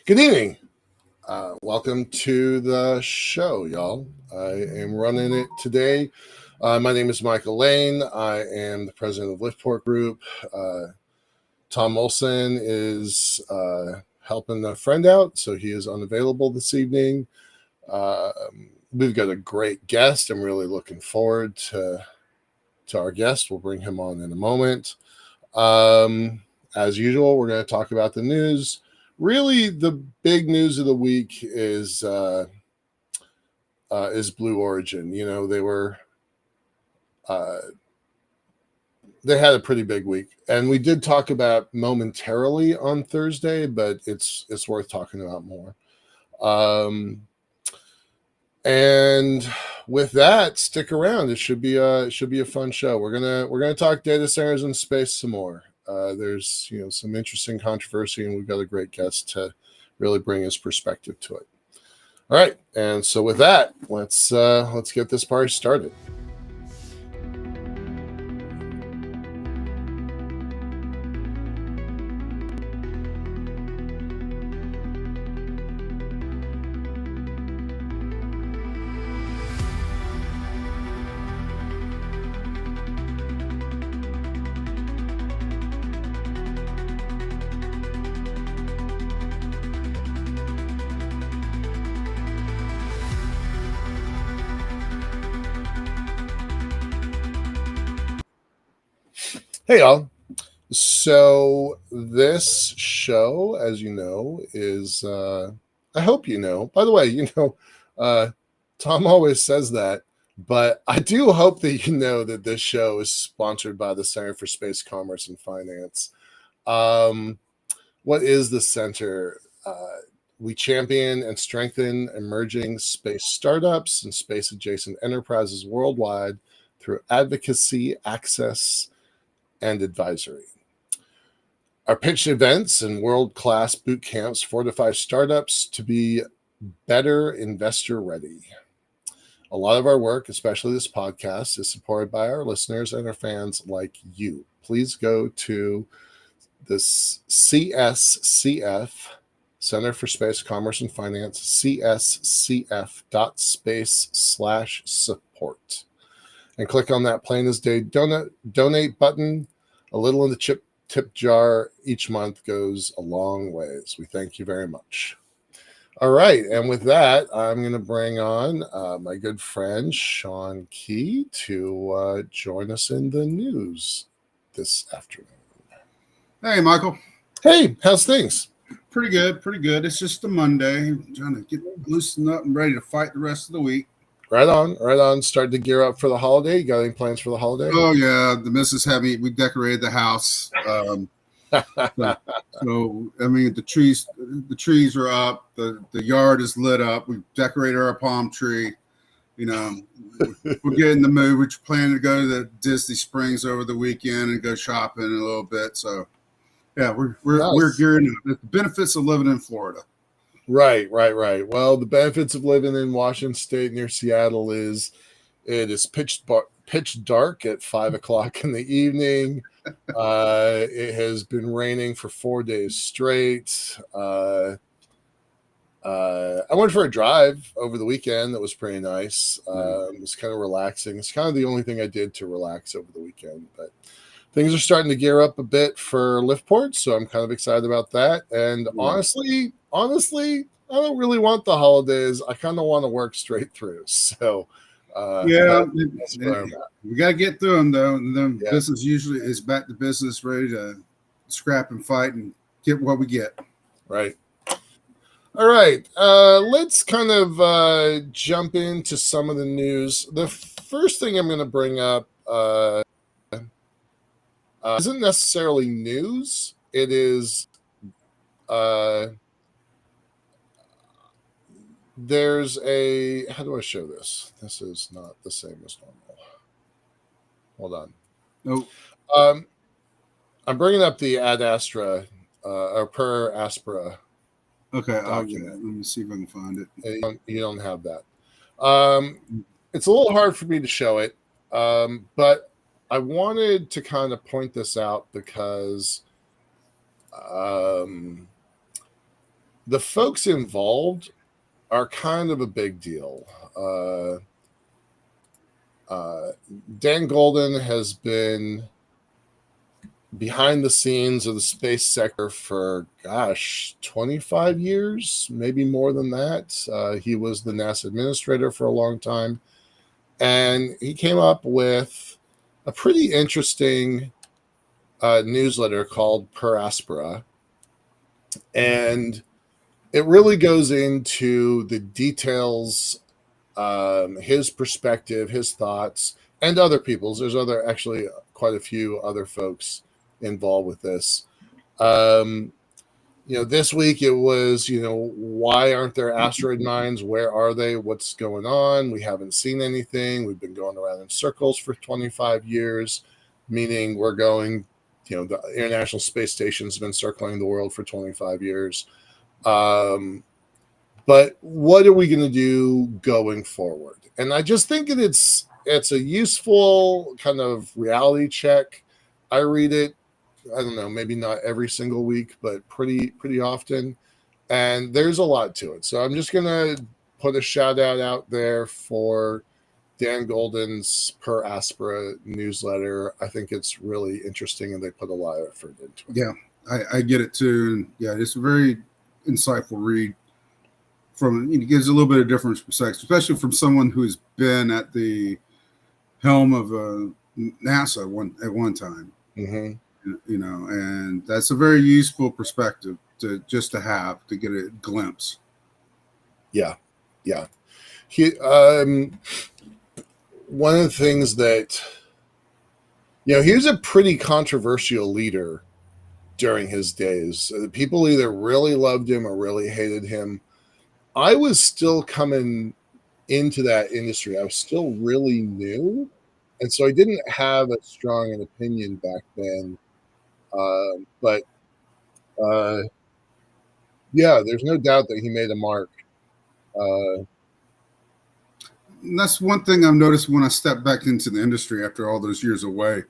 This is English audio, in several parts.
Good evening. Welcome to the show, y'all. I am running it today. My name is Michael Lane. I am the president of Liftport Group. Tom Olson is helping a friend out, so he is unavailable this evening. We've got a great guest. I'm really looking forward to our guest. We'll bring him on in a moment. As usual, we're going to talk about the news. Really, the big news of the week is Blue Origin. You know, they had a pretty big week, and we did talk about momentarily on Thursday, but it's worth talking about more. And with that, stick around. It should be a fun show. We're gonna talk data centers and space some more. There's some interesting controversy, and we've got a great guest to really bring his perspective to it. All right, and so with that, let's get this party started. Hey, y'all. So this show, as you know, is I hope you know. By the way, Tom always says that, but I do hope that you know that this show is sponsored by the Center for Space Commerce and Finance. What is the center? We champion and strengthen emerging space startups and space adjacent enterprises worldwide through advocacy, access, and advisory. Our pitched events and world-class boot camps fortify startups to be better investor ready. A lot of our work, especially this podcast, is supported by our listeners and our fans like you. Please go to this CSCF, Center for Space Commerce and Finance, cscf.space/support. And click on that plain as day donate button. A little in the tip jar each month goes a long ways. We thank you very much. All right, and with that, I'm going to bring on my good friend Sean Key to join us in the news this afternoon. Hey, Michael. Hey, how's things? Pretty good, pretty good. It's just a Monday. I'm trying to get loosened up and ready to fight the rest of the week. Right on. Starting to gear up for the holiday. You got any plans for the holiday? Oh, yeah. The missus had me. We decorated the house. So, I mean, the trees are up. The yard is lit up. We decorated our palm tree. We're getting in the mood. We're planning to go to the Disney Springs over the weekend and go shopping in a little bit. So, yeah, we're gearing up. The benefits of living in Florida. Right. Well, the benefits of living in Washington State near Seattle is it is pitch dark at 5 o'clock in the evening. It has been raining for 4 days straight. I went for a drive over the weekend. That was pretty nice. It was kind of relaxing. It's kind of the only thing I did to relax over the weekend, but things are starting to gear up a bit for Liftport, so I'm kind of excited about that. And honestly, I don't really want the holidays. I kind of want to work straight through. So, we got to get through them, though. And then business usually is back to business, ready to scrap and fight and get what we get. Right. All right. Let's kind of jump into some of the news. The first thing I'm going to bring up isn't necessarily news. It is there's a, how do I show this? This is not the same as normal. Hold on. Nope. I'm bringing up the Ad Astra or Per Aspera. Okay, I'll get it. Let me see if I can find it. You don't have that. It's a little hard for me to show it, but I wanted to kind of point this out because the folks involved are kind of a big deal. Dan Golden has been behind the scenes of the space sector for, 25 years, maybe more than that. He was the NASA administrator for a long time. And he came up with a pretty interesting newsletter called Per Aspera. And it really goes into the details, his perspective, his thoughts, and other people's. There's actually quite a few other folks involved with this. This week it was, why aren't there asteroid mines? Where are they? What's going on? We haven't seen anything. We've been going around in circles for 25 years, meaning we're going, the International Space Station's been circling the world for 25 years. But what are we going to do going forward? And I just think it's a useful kind of reality check. I read it, I don't know, maybe not every single week, but pretty often. And there's a lot to it. So I'm just going to put a shout out there for Dan Golden's Per Aspera newsletter. I think it's really interesting, and they put a lot of effort into it. Yeah, I get it too. And yeah, it's a very insightful read. It gives a little bit of different perspective, especially from someone who's been at the helm of NASA at one time. Mm-hmm. And that's a very useful perspective to get a glimpse. Yeah. One of the things that, he was a pretty controversial leader during his days. People either really loved him or really hated him. I was still coming into that industry. I was still really new. And so I didn't have a strong an opinion back then. But there's no doubt that he made a mark. And that's one thing I've noticed when I step back into the industry after all those years away.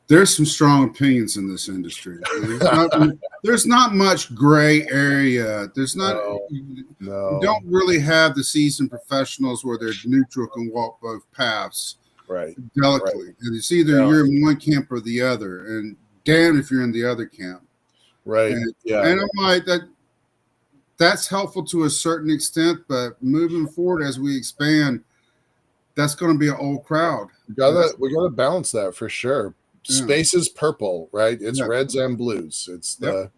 There's some strong opinions in this industry. There's not much gray area. There's not. No. You don't really have the seasoned professionals where they're neutral, can walk both paths delicately. Right. And it's either you're in one camp or the other, and damn if you're in the other camp. Right. And I'm like that. That's helpful to a certain extent, but moving forward as we expand, that's going to be an old crowd. We gotta balance that for sure. Space is purple, right? It's reds and blues. It's the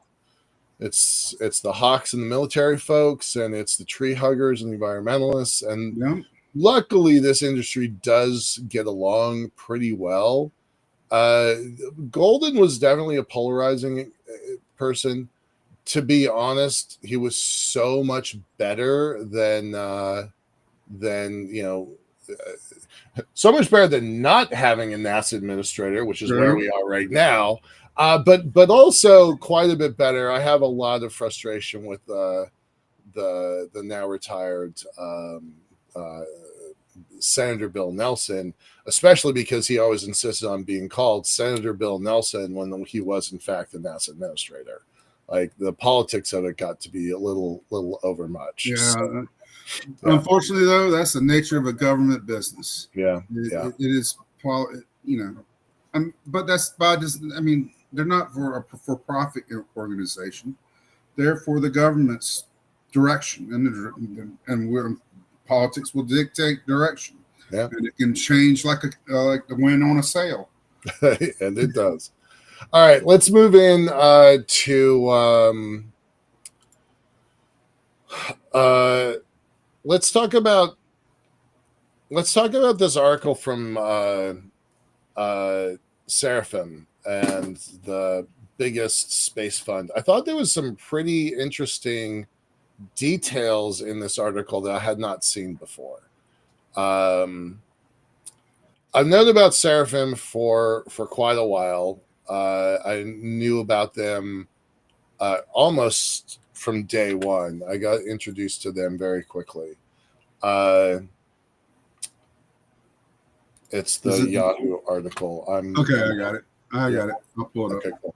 hawks and the military folks, and it's the tree huggers and the environmentalists. And luckily, this industry does get along pretty well. Golden was definitely a polarizing person. To be honest, he was so much better than so much better than not having a NASA administrator, which is where we are right now. But also quite a bit better. I have a lot of frustration with the now retired Senator Bill Nelson, especially because he always insisted on being called Senator Bill Nelson when he was in fact the NASA administrator. Like the politics of it got to be a little overmuch. Yeah. So, unfortunately, though, that's the nature of a government business. Yeah. It is, but that's by just. I mean, they're not for a for-profit organization. They're for the government's direction, and politics will dictate direction. Yeah, and it can change like the wind on a sail. And it does. All right, let's move in to let's talk about this article from Seraphim and the biggest space fund. I thought there was some pretty interesting details in this article that I had not seen before. I've known about Seraphim for quite a while. I knew about them almost from day one. I got introduced to them very quickly. It's the Yahoo article. I got it. I got it. I'll pull it up. Cool.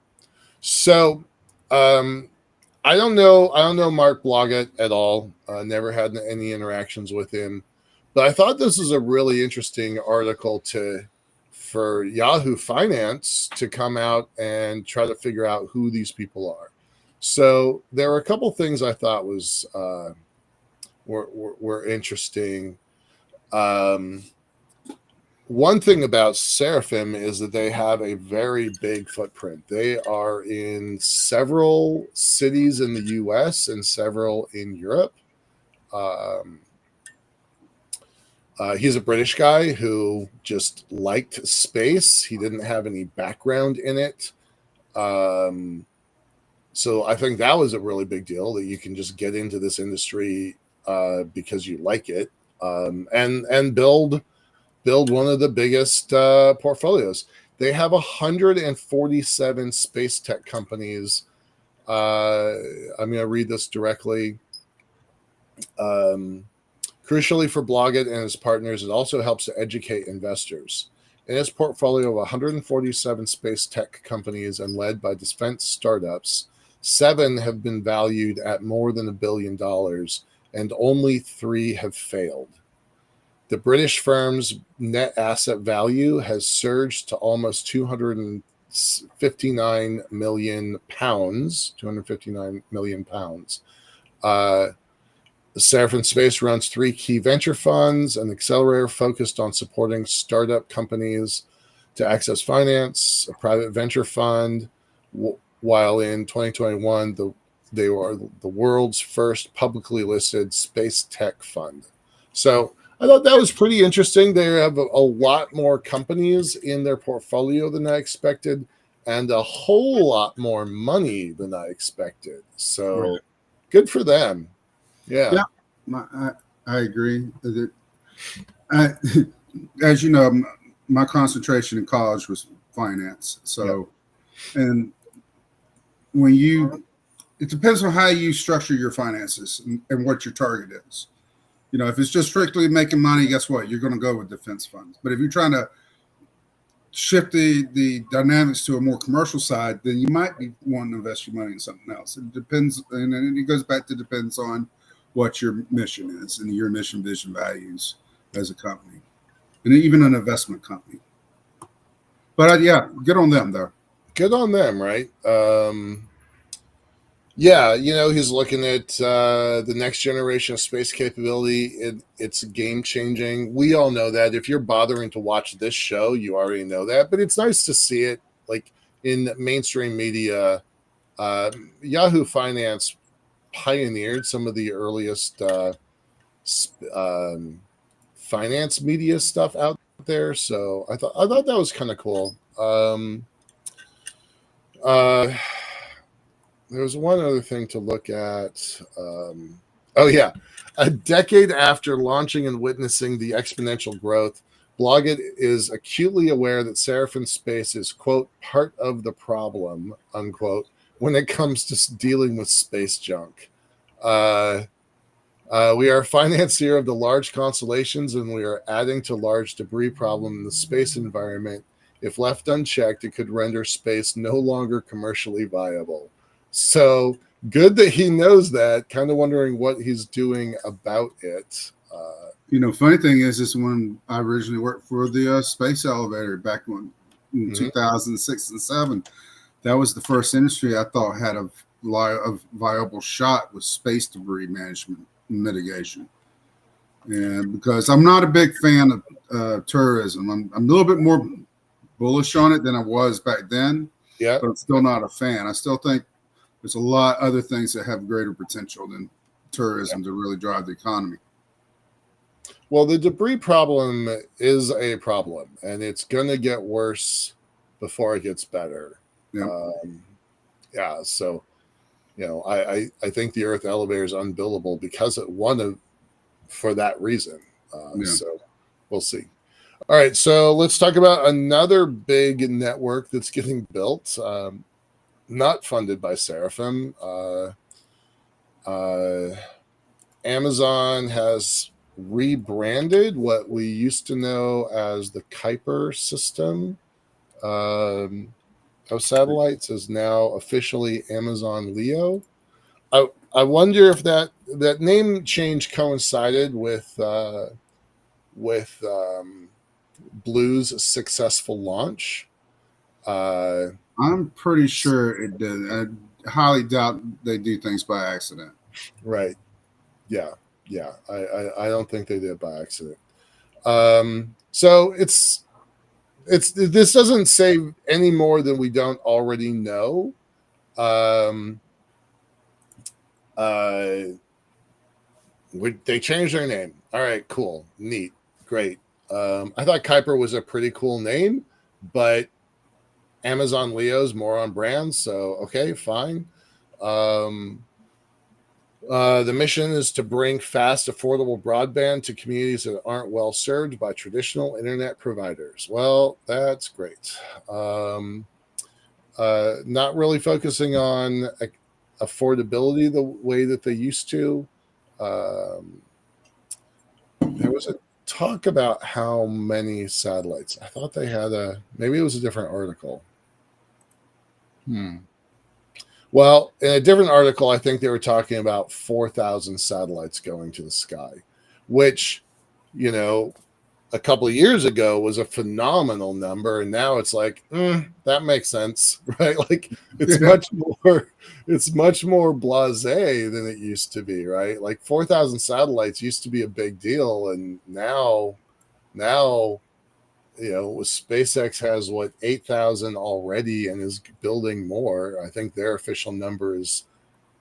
So I don't know. I don't know Mark Blogett at all. Never had any interactions with him, but I thought this was a really interesting article for Yahoo Finance to come out and try to figure out who these people are. So there were a couple things I thought were interesting. Um, One thing about Seraphim is that they have a very big footprint. They are in several cities in the US and several in Europe. Um, he's a British guy who just liked space. He didn't have any background in it. Um, so I think that was a really big deal that you can just get into this industry because you like it, and build one of the biggest portfolios. They have 147 space tech companies. I'm going to read this directly. Crucially for Blogget and his partners, it also helps to educate investors. In its portfolio of 147 space tech companies and led by defense startups, 7 have been valued at more than $1 billion, and only 3 have failed. The British firm's net asset value has surged to almost 259 million pounds. 259 million pounds. Seraphim Space runs 3 key venture funds, an accelerator focused on supporting startup companies to access finance, a private venture fund, while in 2021 they were the world's first publicly listed space tech fund. So I thought that was pretty interesting. They have a lot more companies in their portfolio than I expected, and a whole lot more money than I expected. So good for them. Yeah. I agree. As you know, my concentration in college was finance. So, and it depends on how you structure your finances and what your target is. You know, if it's just strictly making money, guess what? You're going to go with defense funds. But if you're trying to shift the dynamics to a more commercial side, then you might be wanting to invest your money in something else. It depends, and it goes back to depends on what your mission is and your mission, vision, values as a company, and even an investment company. But yeah, good on them though. Good on them, right? Yeah, he's looking at the next generation of space capability. It's game changing. We all know that. If you're bothering to watch this show, you already know that. But it's nice to see it like in mainstream media. Yahoo Finance pioneered some of the earliest finance media stuff out there. So I thought that was kind of cool. There was one other thing to look at. Oh, yeah. A decade after launching and witnessing the exponential growth, Blogget is acutely aware that Seraphim Space is, quote, part of the problem, unquote, when it comes to dealing with space junk. We are a financier of the large constellations, and we are adding to large debris problem in the space environment. If left unchecked, it could render space no longer commercially viable. So good that he knows that. Kind of wondering what he's doing about it. Funny thing is when I originally worked for the space elevator back in 2006 and 2007, that was the first industry I thought had a viable shot with space debris management and mitigation. And because I'm not a big fan of tourism, I'm a little bit more bullish on it than I was back then. Yeah, but I'm still not a fan. I still think there's a lot of other things that have greater potential than tourism to really drive the economy. Well, the debris problem is a problem, and it's going to get worse before it gets better. Yep. So, I think the Earth elevator is unbuildable because it won for that reason. So we'll see. All right, so let's talk about another big network that's getting built, not funded by Seraphim. Amazon has rebranded what we used to know as the Kuiper system of satellites is now officially Amazon Leo. I wonder if that name change coincided with Blue's successful launch. I'm pretty sure it did. I highly doubt they do things by accident. Right. Yeah. Yeah. I don't think they did it by accident. So this doesn't say any more than we don't already know. They changed their name. All right, cool, neat, great. I thought Kuiper was a pretty cool name, but Amazon Leo's more on brand, so okay, fine. The mission is to bring fast, affordable broadband to communities that aren't well served by traditional internet providers. Well, that's great. Not really focusing on affordability the way that they used to. There was a talk about how many satellites. I thought they had maybe it was a different article. Well, in a different article, I think they were talking about 4,000 satellites going to the sky, which, a couple of years ago was a phenomenal number, and now it's like that makes sense, right? Like it's much more blasé than it used to be, right? Like 4,000 satellites used to be a big deal, and now SpaceX has 8,000 already and is building more. I think their official number is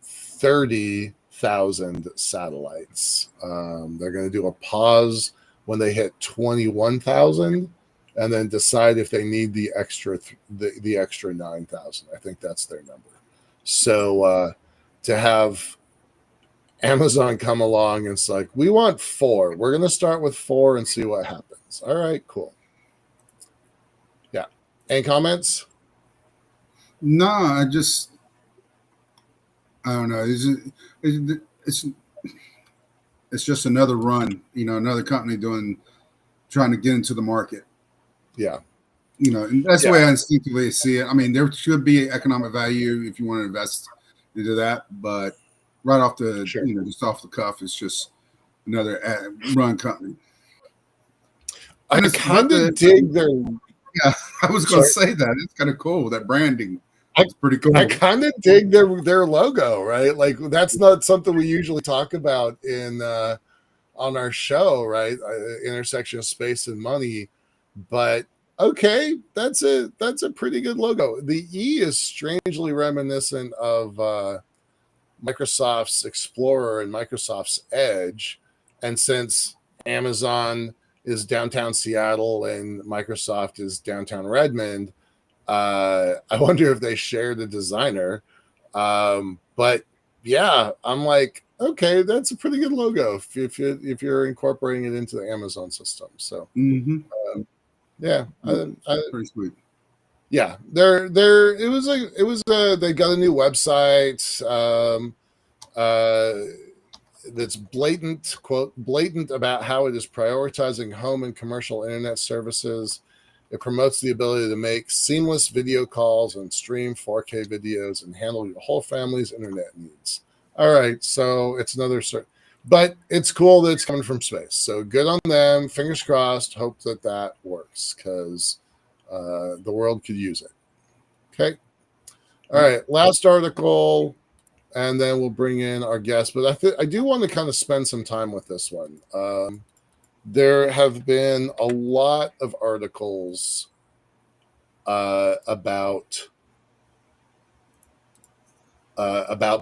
30,000 satellites. They're going to do a pause when they hit 21,000 and then decide if they need the extra the extra 9,000. I think that's their number. So to have Amazon come along and it's like, we want 4. We're going to start with 4 and see what happens. All right, cool. Yeah. Any comments? No, I don't know. It's just another run, another company trying to get into the market. Yeah. And that's the way I instinctively see it. I mean, there should be economic value if you want to invest into that, but right off the, just off the cuff, it's just another run company. I kind of dig their. Yeah, I was going to say that. It's kind of cool. That branding. It's pretty cool. I kind of dig their logo, right? Like that's not something we usually talk about on our show, right? Intersection of space and money, but okay, that's a pretty good logo. The E is strangely reminiscent of Microsoft's Explorer and Microsoft's Edge, and since Amazon is downtown Seattle and Microsoft is downtown Redmond, I wonder if they share the designer. But yeah, I'm like, okay, that's a pretty good logo if you're incorporating it into the Amazon system. So yeah, pretty sweet. Yeah, it was they got a new website that's blatant about how it is prioritizing home and commercial internet services. It promotes the ability to make seamless video calls and stream 4K videos and handle your whole family's internet needs. All right, so it's another but it's cool that it's coming from space. So good on them. Fingers crossed. Hope that works because the world could use it. Okay. All right. Last article, and then we'll bring in our guest. But I do want to kind of spend some time with this one. There have been a lot of articles about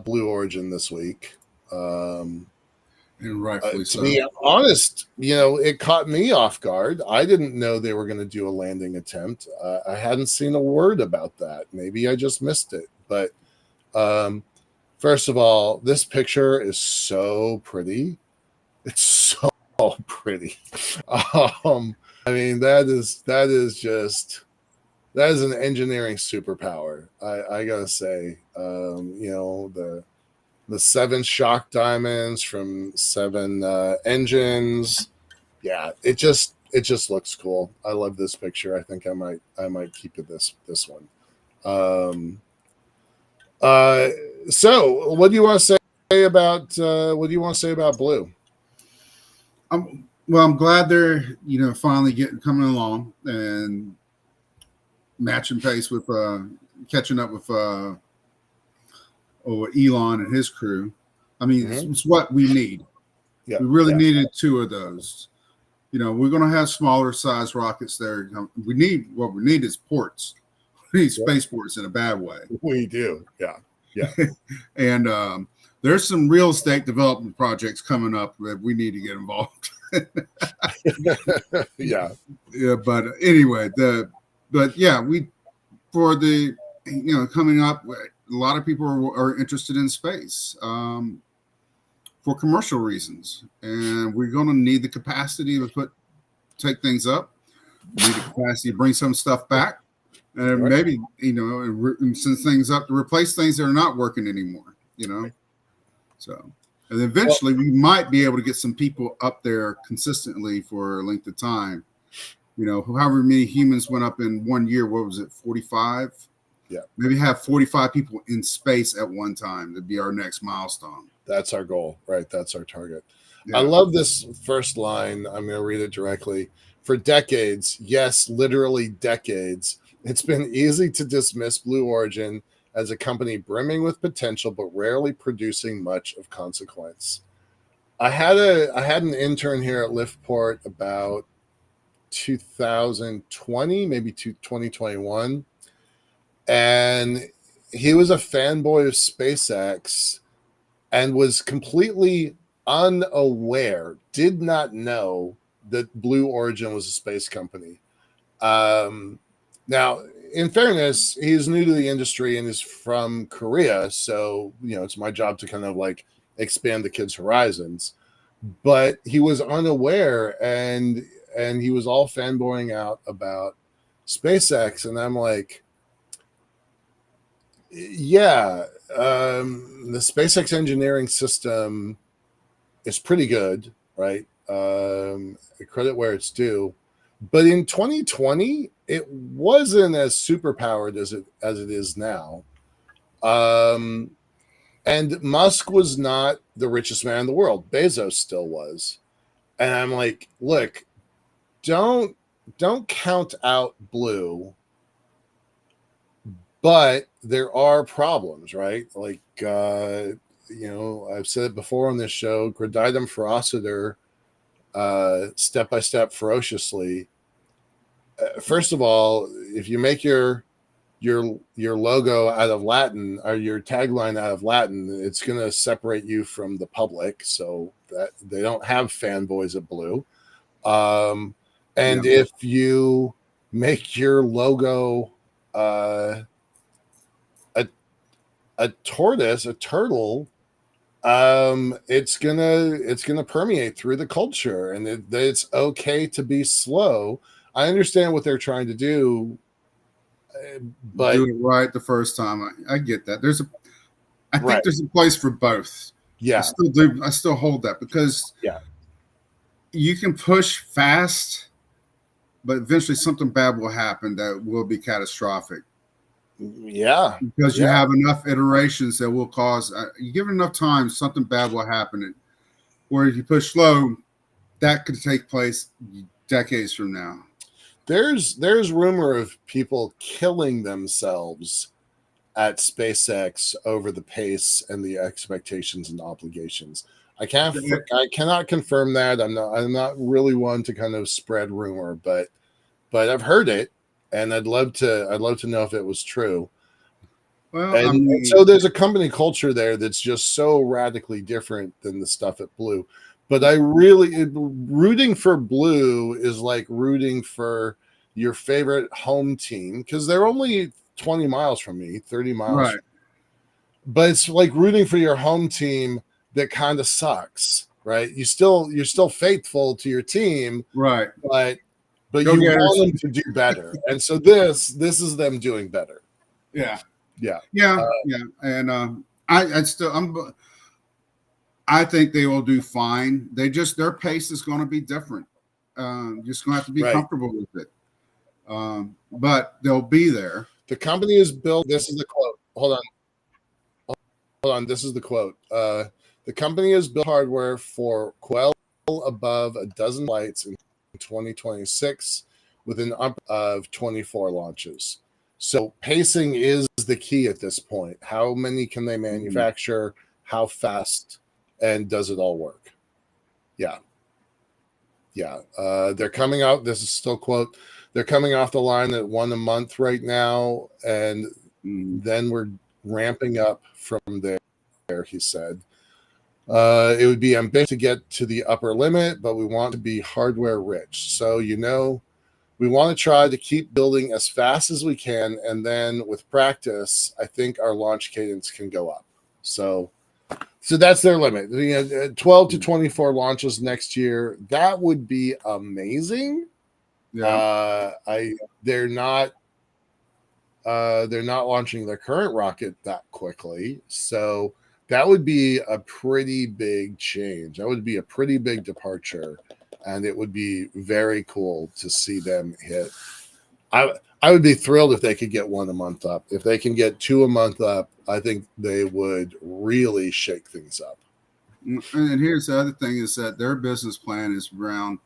Blue Origin this week. And rightfully so. To be honest, it caught me off guard. I didn't know they were going to do a landing attempt. I hadn't seen a word about that. Maybe I just missed it. But first of all, this picture is so pretty. It's so pretty. I mean, that is an engineering superpower. I gotta say, the 7 shock diamonds from 7 engines. Yeah, it just looks cool. I love this picture. I think I might keep it this one. So what do you want to say Say about what do you want to say about Blue? Well, I'm glad they're finally coming along and matching pace with catching up with Elon and his crew. I mean, it's what we need. Yeah, we really needed two of those. We're going to have smaller size rockets there. What we need is ports. We need spaceports in a bad way. We do. Yeah. And there's some real estate development projects coming up that we need to get involved. Yeah. But anyway, for the coming up, a lot of people are interested in space for commercial reasons, and we're going to need the capacity to take things up. We need the capacity to bring some stuff back, and maybe and send things up to replace things that are not working anymore. So. And eventually, we might be able to get some people up there consistently for a length of time. However many humans went up in 1 year, what was it, 45? Yeah. Maybe have 45 people in space at one time to be our next milestone. That's our goal, right? That's our target. Yeah. I love this first line. I'm going to read it directly. For decades, yes, literally decades, it's been easy to dismiss Blue Origin as a company brimming with potential, but rarely producing much of consequence. I had an intern here at Liftport about 2020, maybe 2021, and he was a fanboy of SpaceX and was completely unaware, did not know that Blue Origin was a space company. Now, in fairness, he's new to the industry and is from Korea. So, it's my job to kind of like expand the kid's horizons. But he was unaware and he was all fanboying out about SpaceX. And I'm like, yeah, the SpaceX engineering system is pretty good, right? Credit where it's due. But in 2020, it wasn't as superpowered as it is now. And Musk was not the richest man in the world. Bezos still was. And I'm like, look, don't count out Blue. But there are problems, right? Like, I've said it before on this show, gradatum ferociter, step-by-step ferociously. First of all, if you make your logo out of Latin or your tagline out of Latin, it's going to separate you from the public. So that they don't have fanboys at Blue. If you make your logo a tortoise, a turtle, it's gonna permeate through the culture, and it's okay to be slow. I understand what they're trying to do, but do it right the first time. I get that. I think there's a place for both. Yeah, I still do. I still hold that because you can push fast, but eventually something bad will happen that will be catastrophic. Yeah, because you have enough iterations that will cause. You give it enough time, something bad will happen. Where if you push slow, that could take place decades from now. There's rumor of people killing themselves at SpaceX over the pace and the expectations and obligations. I cannot confirm that. I'm not really one to kind of spread rumor, but I've heard it, and I'd love to know if it was true. Well, so there's a company culture there that's just so radically different than the stuff at Blue. But rooting for Blue is like rooting for your favorite home team because they're only 20 miles from me, 30 miles. Right. But it's like rooting for your home team that kind of sucks, right? You're still faithful to your team, right? But you want them to do better, and so this is them doing better. Yeah. And I think they will do fine. Their pace is going to be different. Just going to have to be comfortable with it. But they'll be there. The company is built. This is the quote. Hold on. hold on. This is the quote. The company has built hardware for well above a dozen flights in 2026 with an up of 24 launches. So pacing is the key at this point. How many can they manufacture? How fast? And does it all work? Yeah. Yeah. They're coming out. This is still quote. They're coming off the line at 1 a month right now. And then we're ramping up from there, he said. It would be ambitious to get to the upper limit, but we want to be hardware rich. So, we want to try to keep building as fast as we can. And then with practice, I think our launch cadence can go up. So that's their limit. 12 to 24 launches next year. That would be amazing. Yeah. They're not launching their current rocket that quickly. So that would be a pretty big change. That would be a pretty big departure, and it would be very cool to see them hit. I would be thrilled if they could get 1 a month up. If they can get 2 a month up, I think they would really shake things up. And here's the other thing is that their business plan is around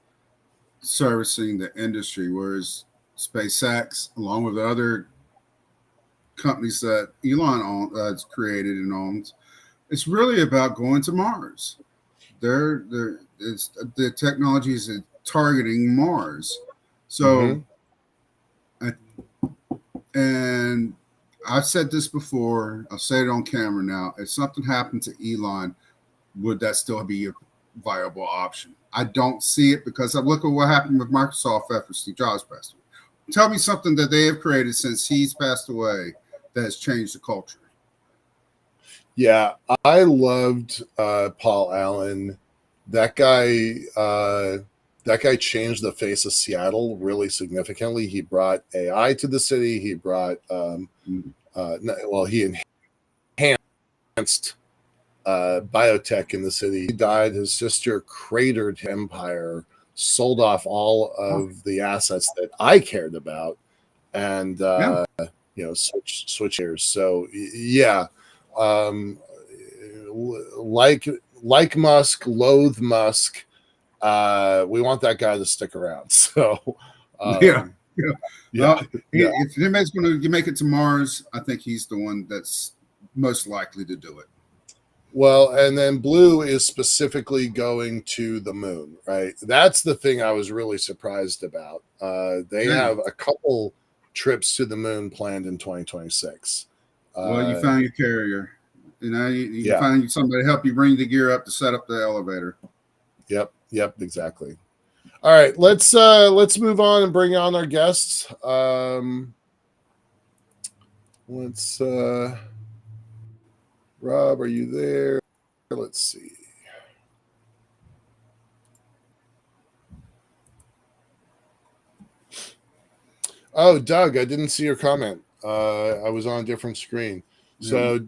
servicing the industry, whereas SpaceX, along with other companies that Elon has created and owns, it's really about going to Mars. The technology is targeting Mars. So, and I've said this before, I'll say it on camera now. If something happened to Elon, would that still be a viable option? I don't see it, because I look at what happened with Microsoft after Steve Jobs passed away. Tell me something that they have created since he's passed away that has changed the culture. Yeah, I loved Paul Allen. That guy changed the face of Seattle really significantly. He brought AI to the city. He brought he enhanced biotech in the city. He died. His sister cratered his empire, sold off all of the assets that I cared about, and switch years. So yeah. Like Musk, loathe Musk. We want that guy to stick around. So If anybody's going to make it to Mars, I think he's the one that's most likely to do it. Well, and then Blue is specifically going to the moon, right? That's the thing I was really surprised about. They have a couple trips to the moon planned in 2026. Well, you found your carrier. You find somebody to help you bring the gear up to set up the elevator. Yep, exactly. All right, let's move on and bring on our guests. Rob, are you there? Let's see. Oh, Doug, I didn't see your comment. I was on a different screen. So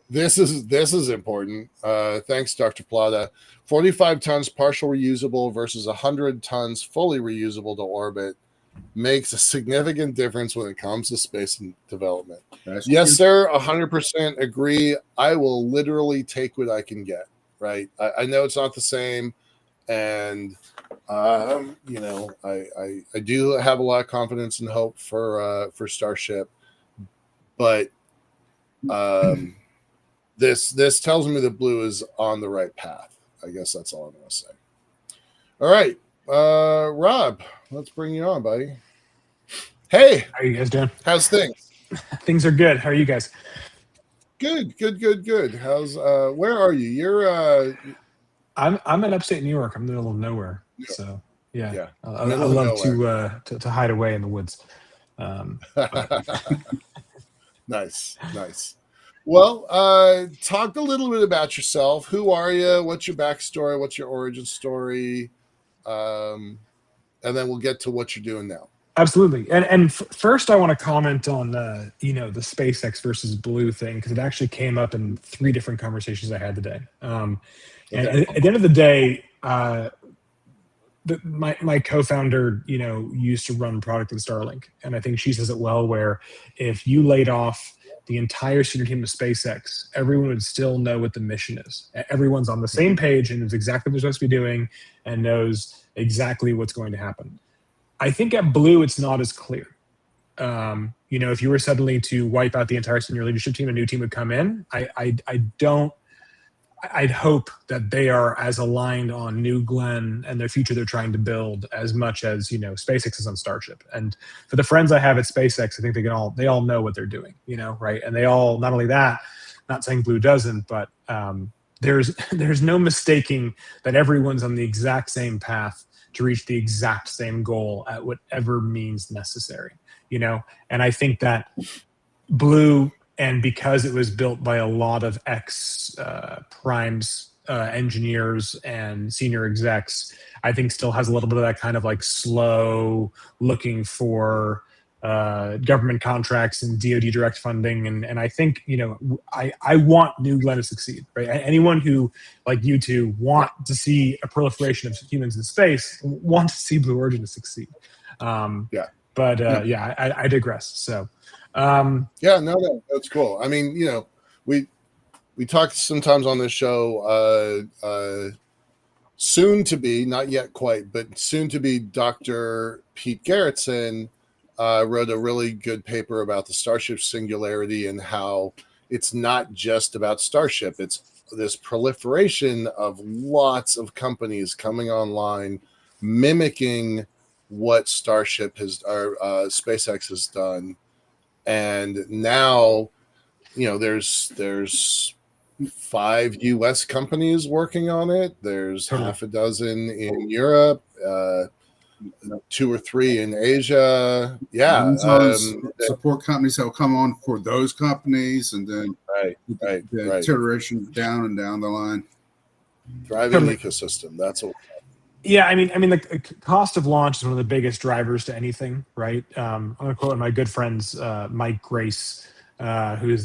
this is important. Thanks, Dr. Plata. 45 tons partial reusable versus 100 tons fully reusable to orbit makes a significant difference when it comes to space and development. Yes, sir. 100% agree. I will literally take what I can get. Right. I know it's not the same. And, I do have a lot of confidence and hope for Starship. But this tells me that Blue is on the right path. I guess that's all I'm going to say. All right. Rob, let's bring you on, buddy. Hey. How are you guys doing? How's things? Things are good. How are you guys? Good. How's where are you? You're I'm in upstate New York. I'm in the middle of nowhere. Yeah. So yeah. I love to hide away in the woods. Nice. Well, talk a little bit about yourself. Who are you? What's your backstory? What's your origin story? And then we'll get to what you're doing now. Absolutely. And first, I want to comment on the SpaceX versus Blue thing, because it actually came up in 3 different conversations I had today. And at the end of the day, my co-founder, used to run product in Starlink, and I think she says it well. Where if you laid off the entire senior team of SpaceX, everyone would still know what the mission is. Everyone's on the same page and knows exactly what they're supposed to be doing and knows exactly what's going to happen. I think at Blue, it's not as clear. If you were suddenly to wipe out the entire senior leadership team, a new team would come in. I'd hope that they are as aligned on New Glenn and their future they're trying to build as much as, SpaceX is on Starship. And for the friends I have at SpaceX, I think they all know what they're doing, right? And they all, not only that, not saying Blue doesn't, but there's no mistaking that everyone's on the exact same path to reach the exact same goal at whatever means necessary, And I think that Blue, and because it was built by a lot of ex-primes engineers and senior execs, I think still has a little bit of that kind of like slow looking for government contracts and DoD direct funding. And I think, I want New Glenn to succeed, right? Anyone who, like you two, want to see a proliferation of humans in space, want to see Blue Origin to succeed. I digress. So. No, that's cool. I mean, we talked sometimes on this show, soon to be, not yet quite, but soon to be Dr. Pete Gerritsen wrote a really good paper about the Starship singularity and how it's not just about Starship. It's this proliferation of lots of companies coming online, mimicking what Starship SpaceX has done. And now, there's 5 U.S. companies working on it. There's half a dozen in Europe, 2 or 3 in Asia. Yeah, support companies that will come on for those companies, and then right. iteration down and down the line. Driving ecosystem. That's what. Yeah, I mean, the cost of launch is one of the biggest drivers to anything, right? I'm going to quote one of my good friends, Mike Grace, who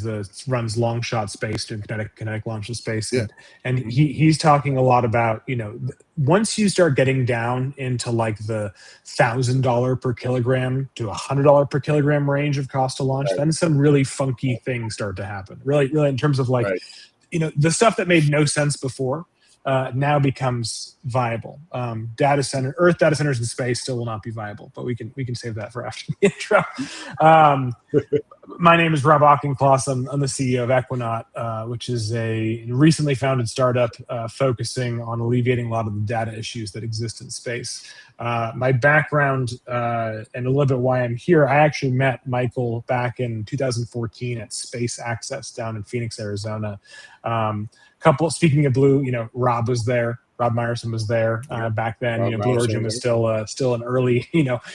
runs Long Shot Space, doing kinetic launch of space, and he's talking a lot about, once you start getting down into like the $1,000 per kilogram to $100 per kilogram range of cost to launch, then some really funky things start to happen. Really, in terms of like, the stuff that made no sense before. Now becomes viable. Earth data centers in space still will not be viable, but we can save that for after the intro. My name is Rob Auchincloss. I'm the CEO of Equinaut, which is a recently founded startup focusing on alleviating a lot of the data issues that exist in space. My background and a little bit why I'm here, I actually met Michael back in 2014 at Space Access down in Phoenix, Arizona. Speaking of Blue, Rob was there. Rob Meyerson was there back then. Blue Origin was still an early,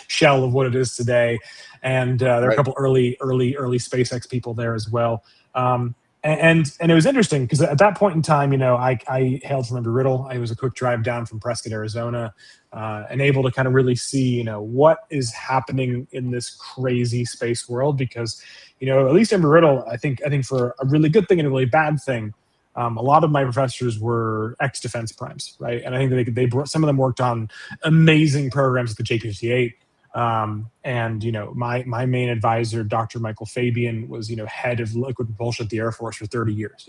shell of what it is today. And there are a couple early SpaceX people there as well. And it was interesting because at that point in time, I hailed from Embry-Riddle. I was a quick drive down from Prescott, Arizona, and able to kind of really see, what is happening in this crazy space world. Because, at least Embry-Riddle, I think for a really good thing and a really bad thing, a lot of my professors were ex-defense primes, right? And I think some of them worked on amazing programs at the JP-58. My main advisor, Dr. Michael Fabian, was, head of liquid propulsion at the Air Force for 30 years.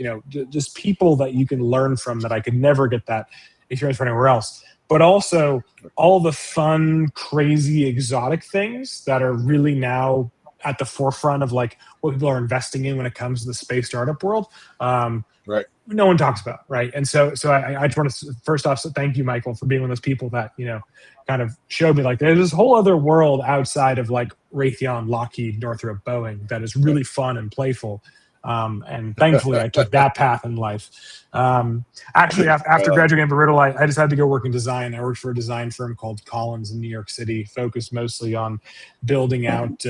Just people that you can learn from that I could never get that experience from anywhere else. But also all the fun, crazy, exotic things that are really now at the forefront of like what people are investing in when it comes to the space startup world. No one talks about, right? And so I just want to first off thank you, Michael, for being one of those people that kind of showed me like there's this whole other world outside of like Raytheon, Lockheed, Northrop, Boeing that is really fun and playful. And thankfully, I took that path in life. Actually, after graduating at Embry-Riddle, I decided to go work in design. I worked for a design firm called Collins in New York City, focused mostly on building out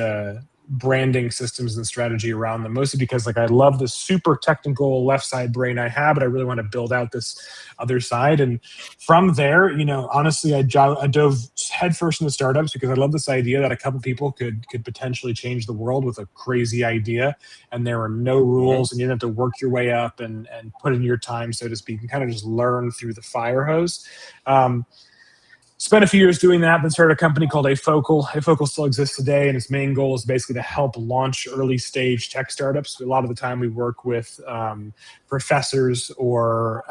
branding systems and strategy around them, mostly because like I love the super technical left side brain I have, but I really want to build out this other side. And from there, honestly, I dove headfirst into startups because I love this idea that a couple people could potentially change the world with a crazy idea, and there are no rules, and you don't have to work your way up and put in your time, so to speak, and kind of just learn through the fire hose. spent a few years doing that, then started a company called Afocal. Afocal still exists today, and its main goal is basically to help launch early stage tech startups. A lot of the time we work with professors or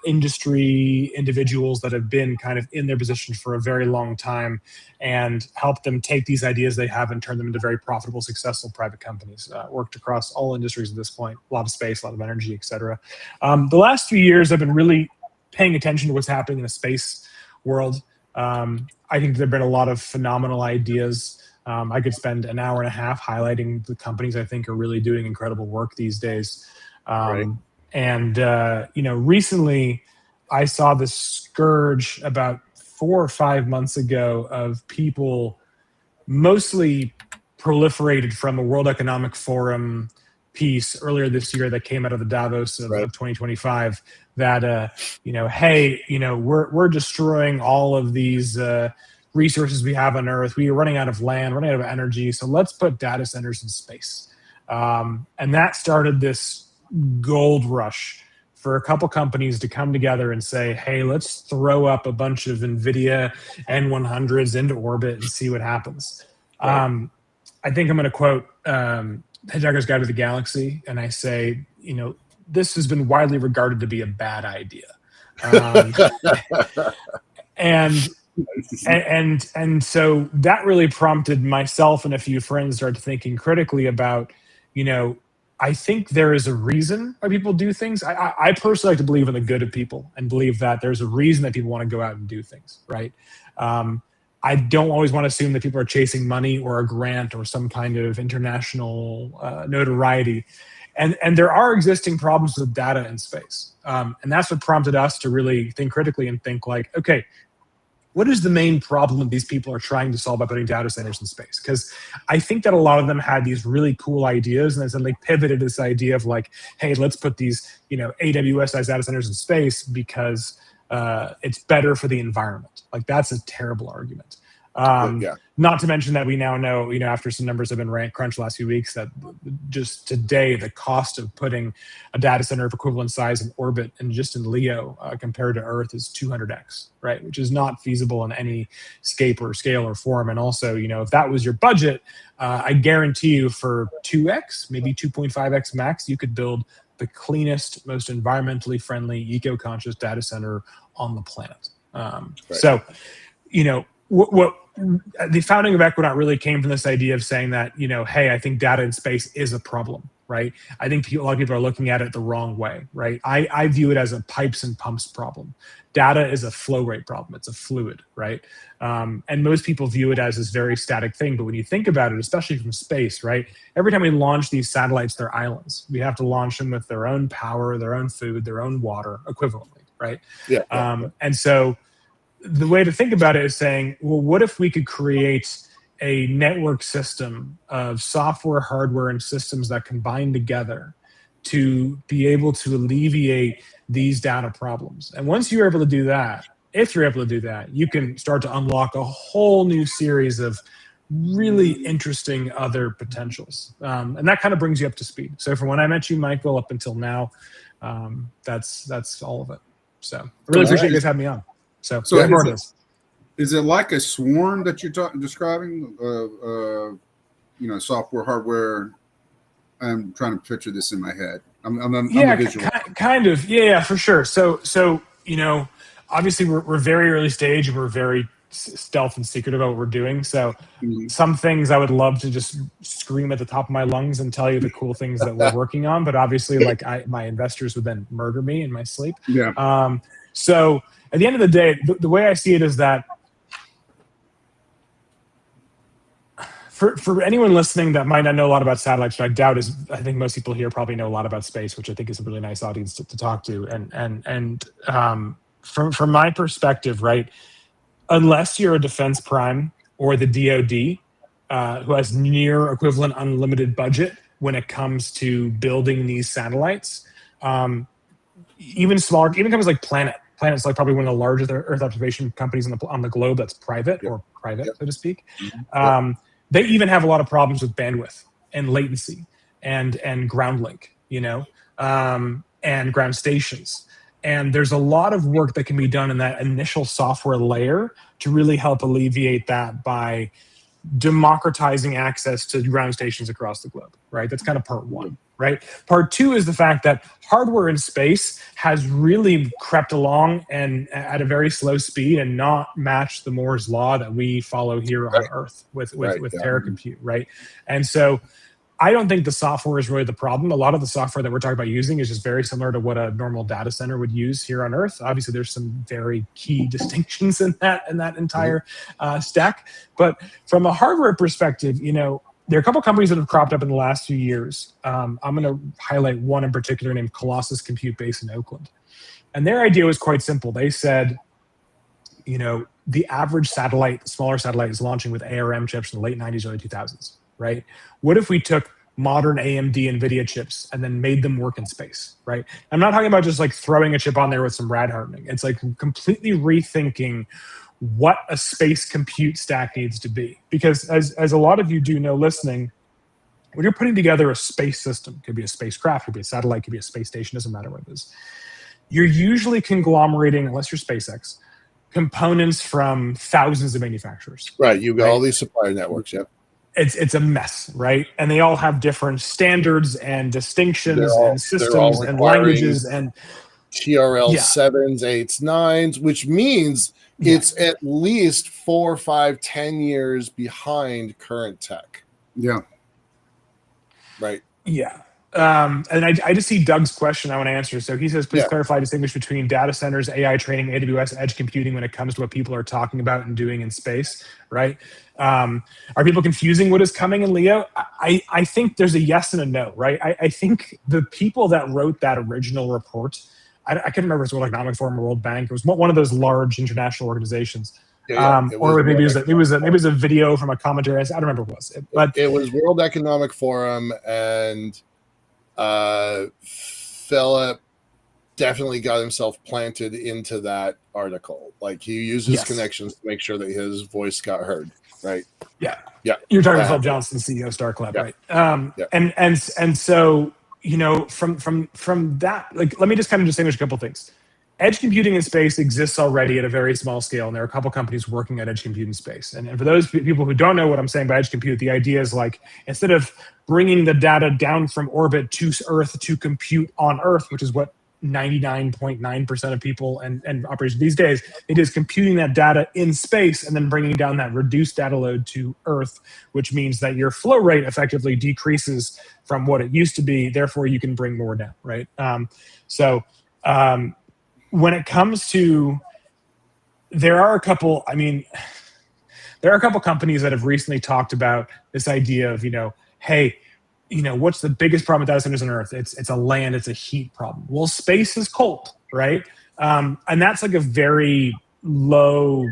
industry individuals that have been kind of in their position for a very long time and help them take these ideas they have and turn them into very profitable, successful private companies. Worked across all industries at this point, a lot of space, a lot of energy, et cetera. The last few years I've been really paying attention to what's happening in the space world. I think there have been a lot of phenomenal ideas. I could spend an hour and a half highlighting the companies I think are really doing incredible work these days. Right. And, recently I saw this scourge about 4 or 5 months ago of people mostly proliferated from a World Economic Forum piece earlier this year that came out of the Davos of 2025 that hey, we're destroying all of these resources we have on Earth. We are running out of land, running out of energy, so let's put data centers in space. And that started this gold rush for a couple companies to come together and say, hey, let's throw up a bunch of NVIDIA N100s into orbit and see what happens. Right. I think I'm going to quote Hitchhiker's Guide to the Galaxy, and I say, this has been widely regarded to be a bad idea. And so that really prompted myself and a few friends started thinking critically about, I think there is a reason why people do things. I personally like to believe in the good of people and believe that there's a reason that people want to go out and do things, right? I don't always want to assume that people are chasing money or a grant or some kind of international notoriety. And there are existing problems with data in space. And that's what prompted us to really think critically and think like, okay, what is the main problem that these people are trying to solve by putting data centers in space? Because I think that a lot of them had these really cool ideas and then they pivoted this idea of like, hey, let's put these, AWS-sized data centers in space because it's better for the environment. Like that's a terrible argument. Not to mention that we now know, after some numbers have been crunched the last few weeks, that just today the cost of putting a data center of equivalent size in orbit and just in LEO compared to Earth is 200x, right? Which is not feasible in any scale or form. And also, if that was your budget, I guarantee you for 2x, maybe 2.5x max, you could build the cleanest, most environmentally friendly, eco-conscious data center on the planet. So, what the founding of Equinaut really came from this idea of saying that, hey, I think data in space is a problem, right? I think a lot of people are looking at it the wrong way, right? I view it as a pipes and pumps problem. Data is a flow rate problem. It's a fluid, right? And most people view it as this very static thing. But when you think about it, especially from space, right? Every time we launch these satellites, they're islands. We have to launch them with their own power, their own food, their own water, equivalently, right? And so the way to think about it is saying, well, what if we could create a network system of software, hardware, and systems that combine together to be able to alleviate these data problems? And once you're able to do that, if you're able to do that, you can start to unlock a whole new series of really interesting other potentials. And that kind of brings you up to speed. So from when I met you, Michael, up until now, that's all of it. So I really appreciate you guys having me on. So is it like a swarm that you're describing? Software, hardware. I'm trying to picture this in my head. I'm a visual. Kind of. Yeah, for sure. So obviously we're very early stage and we're very stealth and secret about what we're doing. So some things I would love to just scream at the top of my lungs and tell you the cool things that we're working on. But obviously, my investors would then murder me in my sleep. Yeah. So at the end of the day, the way I see it is that for anyone listening that might not know a lot about satellites, which I doubt is, I think most people here probably know a lot about space, which I think is a really nice audience to talk to. And from my perspective, right, unless you're a defense prime or the DoD, who has near equivalent unlimited budget when it comes to building these satellites, even companies like Planet's like probably one of the largest Earth observation companies on the globe that's private, so to speak. They even have a lot of problems with bandwidth and latency and ground link, and ground stations. And there's a lot of work that can be done in that initial software layer to really help alleviate that by democratizing access to ground stations across the globe, right? That's kind of part one, right? Part two is the fact that hardware in space has really crept along and at a very slow speed and not matched the Moore's law that we follow here on Earth with teracompute, right? And so I don't think the software is really the problem. A lot of the software that we're talking about using is just very similar to what a normal data center would use here on Earth. Obviously, there's some very key distinctions in that entire stack. But from a hardware perspective, there are a couple companies that have cropped up in the last few years. I'm going to highlight one in particular named Colossus Compute based in Oakland. And their idea was quite simple. They said, the average satellite, smaller satellite, is launching with ARM chips in the late 90s, early 2000s. Right? What if we took modern AMD NVIDIA chips and then made them work in space, right? I'm not talking about just like throwing a chip on there with some rad hardening. It's like completely rethinking what a space compute stack needs to be. Because as a lot of you do know listening, when you're putting together a space system, could be a spacecraft, could be a satellite, could be a space station, doesn't matter what it is, you're usually conglomerating, unless you're SpaceX, components from thousands of manufacturers. Right. You've got all these supplier networks, yep. It's a mess, right? And they all have different standards and distinctions and systems and languages and TRL 7s, 8s, 9s, which means it's at least 4, 5, 10 years behind current tech. Yeah. Right. Yeah. And I just see Doug's question I want to answer. So he says, please clarify, distinguish between data centers, AI training, AWS, edge computing when it comes to what people are talking about and doing in space, right? Are people confusing what is coming in LEO? I think there's a yes and a no, right? I think the people that wrote that original report, I can't remember if it was World Economic Forum or World Bank. It was one of those large international organizations. Or maybe it was a video from a commentary. I don't remember what it was. But it was World Economic Forum, and Philip definitely got himself planted into that article. Like he used his connections to make sure that his voice got heard. Right. Yeah. Yeah. You're talking about Phil Johnson, CEO of Star Club, right? And so, from that, like, let me just kind of distinguish a couple things. Edge computing in space exists already at a very small scale, and there are a couple companies working at edge compute in space. And for those people who don't know what I'm saying by edge compute, the idea is like, instead of bringing the data down from orbit to Earth to compute on Earth, which is what 99.9% of people and operations these days, it is computing that data in space and then bringing down that reduced data load to Earth, which means that your flow rate effectively decreases from what it used to be. Therefore, you can bring more down, right? When it comes to, there are a couple companies that have recently talked about this idea of, hey, what's the biggest problem with data centers on Earth? It's a land, it's a heat problem. Well, space is cold, right? And that's like a very low,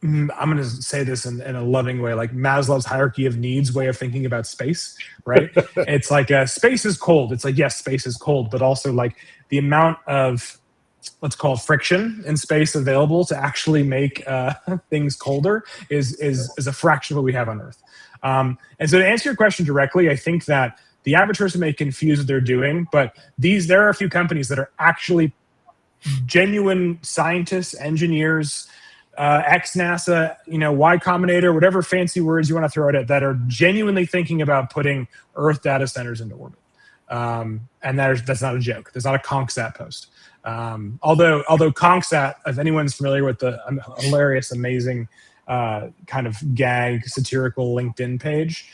I'm going to say this in a loving way, like Maslow's hierarchy of needs way of thinking about space, right? It's like space is cold. It's like, yes, space is cold, but also like the amount of, let's call it friction in space available to actually make things colder is a fraction of what we have on Earth. And so to answer your question directly, I think that the average person may confuse what they're doing, but there are a few companies that are actually genuine scientists, engineers, ex-NASA, Y Combinator, whatever fancy words you want to throw at it, that are genuinely thinking about putting Earth data centers into orbit. And that's not a joke. That's not a ConkSat post. Although ConkSat, if anyone's familiar with the hilarious, amazing kind of gag satirical LinkedIn page,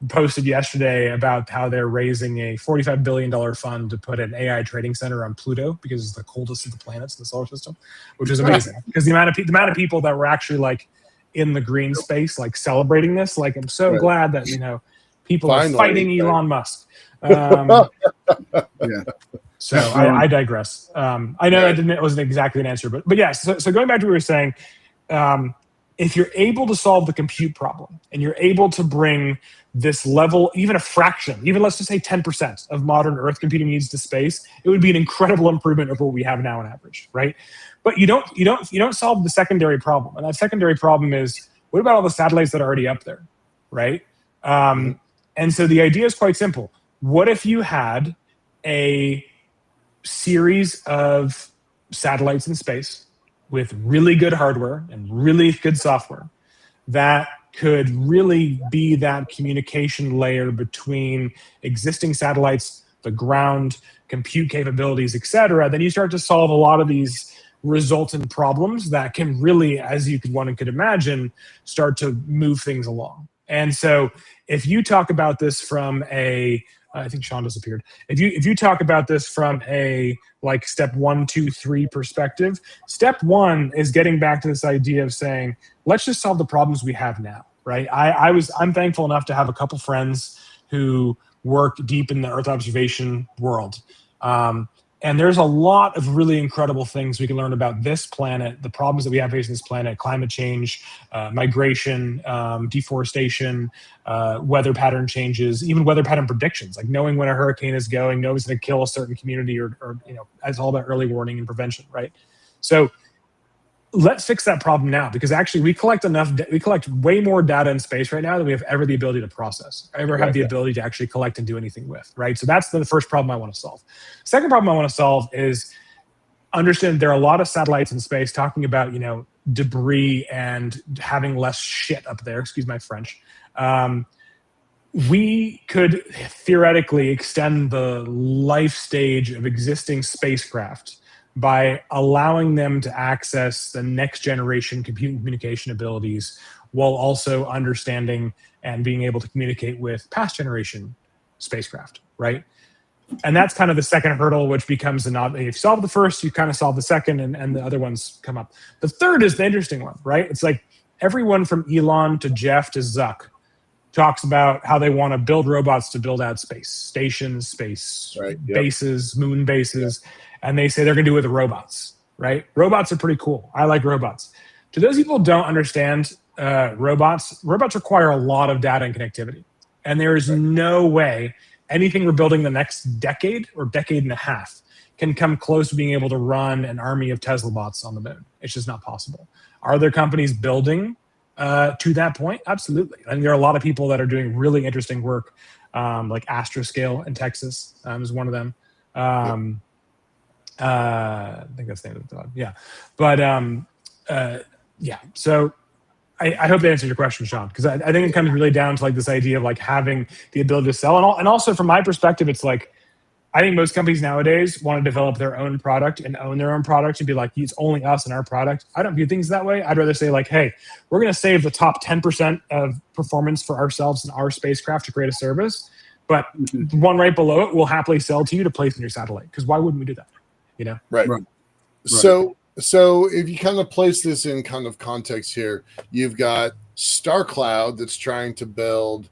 posted yesterday about how they're raising a $45 billion fund to put an AI trading center on Pluto because it's the coldest of the planets in the solar system, which is amazing because the amount of people that were actually like in the green space, like celebrating this, like I'm so glad that people are fighting Elon Musk. So I digress. I know it wasn't exactly an answer, but yes. So going back to what we were saying, if you're able to solve the compute problem and you're able to bring this level, even a fraction, even let's just say 10% of modern Earth computing needs to space, it would be an incredible improvement of what we have now on average, right? But you don't solve the secondary problem, and that secondary problem is, what about all the satellites that are already up there, right? And so the idea is quite simple. What if you had a series of satellites in space with really good hardware and really good software that could really be that communication layer between existing satellites, the ground, compute capabilities, et cetera, then you start to solve a lot of these resultant problems that can really, as one could imagine, start to move things along. And so if you talk about this from I think Sean disappeared. If you talk about this from a like step 1, 2, 3 perspective, step 1 is getting back to this idea of saying, let's just solve the problems we have now, right? I'm thankful enough to have a couple friends who work deep in the Earth observation world. And there's a lot of really incredible things we can learn about this planet, the problems that we have facing this planet, climate change, migration, deforestation, weather pattern changes, even weather pattern predictions, like knowing when a hurricane is going, knowing it's going to kill a certain community or it's all about early warning and prevention, right? So let's fix that problem now, because actually we collect way more data in space right now than we have ever the ability to process, have the ability to actually collect and do anything with, right? So that's the first problem I want to solve. Second problem I want to solve is understand there are a lot of satellites in space talking about, debris and having less shit up there, excuse my French. We could theoretically extend the life stage of existing spacecraft by allowing them to access the next generation compute and communication abilities while also understanding and being able to communicate with past generation spacecraft, right? And that's kind of the second hurdle, which becomes if you solve the first, you kind of solve the second, and the other ones come up. The third is the interesting one, right? It's like everyone from Elon to Jeff to Zuck talks about how they want to build robots to build out space stations, space bases, moon bases. And they say they're going to do it with robots, right? Robots are pretty cool. I like robots. To those people who don't understand robots require a lot of data and connectivity. And there is no way anything we're building the next decade or decade and a half can come close to being able to run an army of Tesla bots on the moon. It's just not possible. Are there companies building to that point? Absolutely. And there are a lot of people that are doing really interesting work, like Astroscale in Texas is one of them. I think that's the name of the dog. Yeah. But yeah. So I hope that answers your question, Sean, because I think it comes really down to like this idea of like having the ability to sell. And also from my perspective, it's like, I think most companies nowadays want to develop their own product and own their own product and be like, it's only us and our product. I don't view things that way. I'd rather say like, hey, we're going to save the top 10% of performance for ourselves and our spacecraft to create a service. But the one right below it, we'll happily sell to you to place in your satellite. Because why wouldn't we do that? Right. So if you kind of place this in kind of context here, you've got StarCloud that's trying to build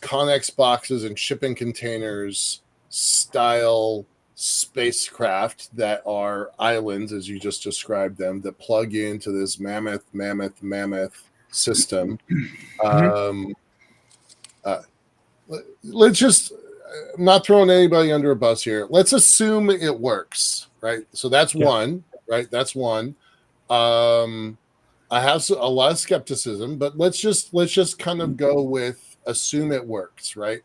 Connex boxes and shipping containers style spacecraft that are islands, as you just described them, that plug into this mammoth system. Let's just, I'm not throwing anybody under a bus here. Let's assume it works, right? So that's one, right? That's one. I have a lot of skepticism, but let's just kind of go with assume it works, right?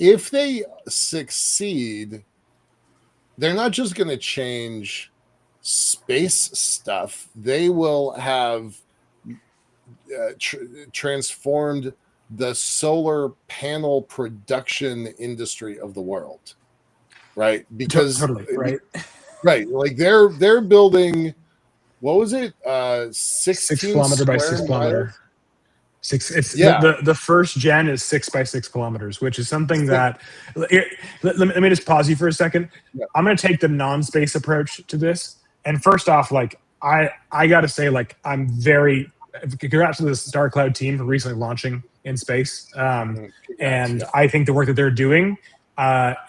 If they succeed, they're not just going to change space stuff. They will have transformed the solar panel production industry of the world, right? Because right. Like they're building, what was it? 6 kilometer by 6 kilometer. The first gen is 6 by 6 kilometers, which is something that let me just pause you for a second. I'm going to take the non-space approach to this. And first off, like I got to say, like, I'm very congrats to the StarCloud team for recently launching in space. And I think the work that they're doing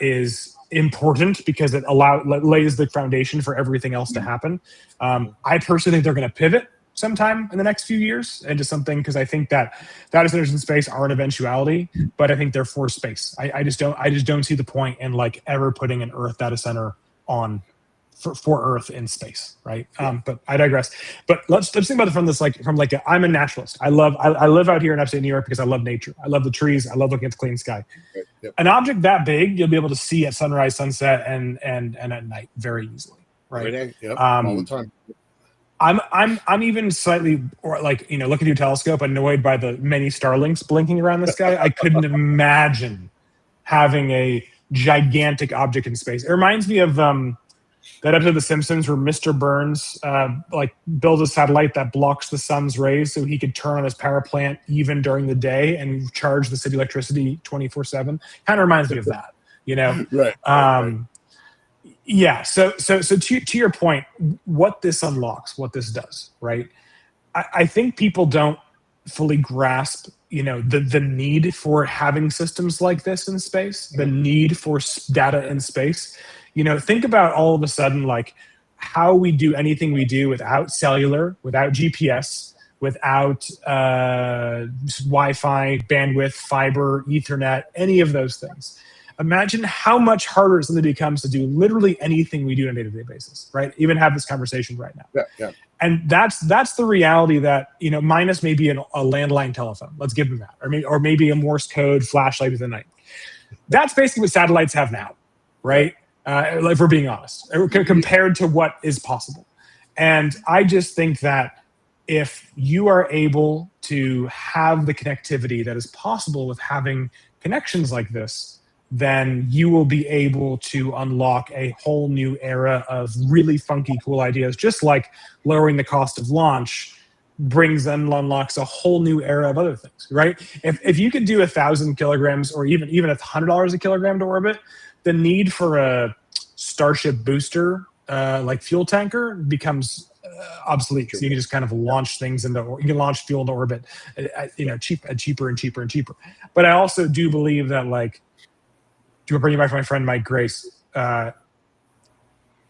is important because it lays the foundation for everything else to happen. I personally think they're going to pivot sometime in the next few years into something, because I think that data centers in space are an eventuality, but I think they're for space. I just don't see the point in like ever putting an Earth data center on for Earth in space, right? But I digress. But let's think about it from this, like, I'm a naturalist. I live out here in upstate New York because I love nature. I love the trees. I love looking at the clean sky. An object that big, you'll be able to see at sunrise, sunset, and at night very easily. right? Every day. Yep. All the time. I'm even slightly, or like, look at your telescope, annoyed by the many Starlinks blinking around the sky. I couldn't imagine having a gigantic object in space. It reminds me of that episode of The Simpsons where Mr. Burns builds a satellite that blocks the sun's rays so he could turn on his power plant even during the day and charge the city electricity 24/7. Kind of reminds me of that, Right. Yeah. So to your point, what this unlocks, what this does, right? I think people don't fully grasp, the need for having systems like this in space, the need for data in space. Think about all of a sudden, like how we do anything we do without cellular, without GPS, without Wi-Fi, bandwidth, fiber, Ethernet, any of those things. Imagine how much harder it suddenly becomes to do literally anything we do on a day-to-day basis, right? Even have this conversation right now. Yeah. And that's the reality that, minus maybe a landline telephone. Let's give them that. Or maybe a Morse code flashlight with the night. That's basically what satellites have now, right? If we're being honest, compared to what is possible. And I just think that if you are able to have the connectivity that is possible with having connections like this, then you will be able to unlock a whole new era of really funky, cool ideas, just like lowering the cost of launch unlocks a whole new era of other things, right? If you could do 1,000 kilograms or even $100 a kilogram to orbit, the need for a Starship booster, like fuel tanker, becomes obsolete. So you can just kind of launch things you can launch fuel into orbit, cheaper and cheaper and cheaper. But I also do believe that, like, to bring you back to my friend Mike Grace,